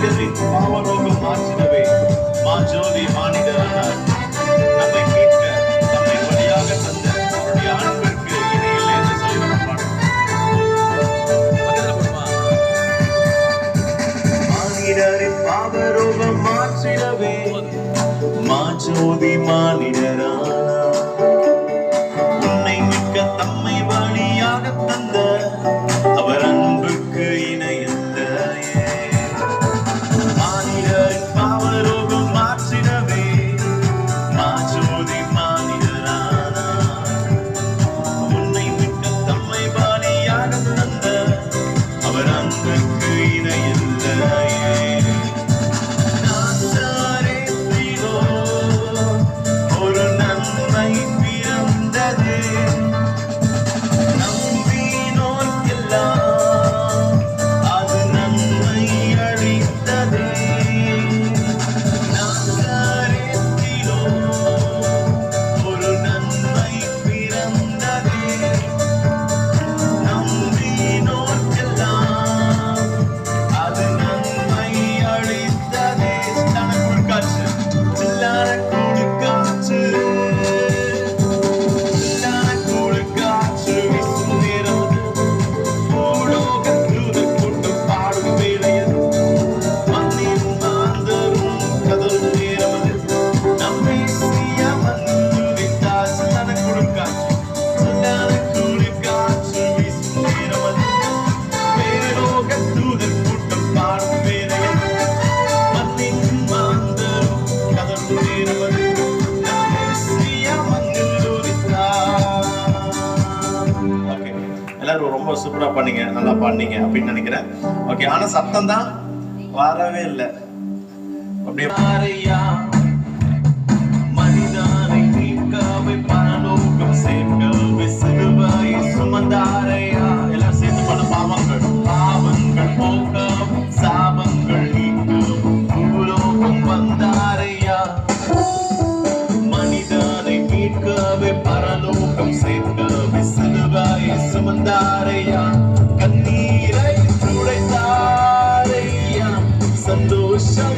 மனிதரின் பாவரோகம் மாற்றினவே மாஜோதி மானிடரானார். நம்மை மீட்க நம்மை வழியாக தந்த அவருடைய அன்பிற்கு இணையில்லை என்று சொல்லி பாடுவோம். மானிடரின் பாவரோகம் மாற்றினவே மாஜோதி மானிடரானார். உன்னை மீட்க தம்மை வழியாக தந்த அவர் அன்புக்கு இணையில்லையே. மானிடரின் பாவரோகம் மாற்றினவே மாஜோதி மானிடரானார். உன்னை மீட்க தம்மை வழியாக தந்த அவர் அன்புக்கு இணையில்லையே. நாசரேத்திலோ ஒரு நன்மை பிறந்ததே, நம்பினோர்க்கெல்லாம் அது நன்மை அளித்ததே. நாசரேத்திலோ ஒரு நன்மை பிறந்ததே, நம்பினோர்க்கெல்லாம் அது நன்மை அளித்ததே. சில்லான கொடுக்காற்று சில்லான கொடுக்காற்று வீசும் நேரம் பூலோக தூதர் கூட்டம் பாடும் வேளையில் மண்ணின் மாந்தரும் கதரும் நேரம் நம்மை செய்ய வந்துவிட்டார். சில்லான கொடுக்காற்று வீசும் நேரம் வேலோக தூதர் கூட்டம் பாடும் வேளையில் மண்ணின் மாந்தரும் கதரும் நேரம் நம்மை செய்ய வந்துவிட்டார். ஓகே, எல்லாரும் ரொம்ப சூப்பரா பண்ணீங்க, நல்லா பண்ணீங்க அப்படின்னு நினைக்கிறேன். ஓகே, ஆனா சத்தம் தான் வரவே இல்லை. அப்படியே மனிதனை மீட்கவே பரலோகம் சேர்க்கவே சிலுவையை சுமந்தாரையா. எல்லாம் சேர்ந்து பண்ண பாவங்கள் போக்க சாபங்கள் நீக்கும் பூலோகம் வந்தாரையா. மனிதனை மீட்கவே பரலோகம் சேர்க்கவே சிலுவையை சுமந்தாரையா. கண்ணீரை துடைத்தாரையா. சந்தோஷம்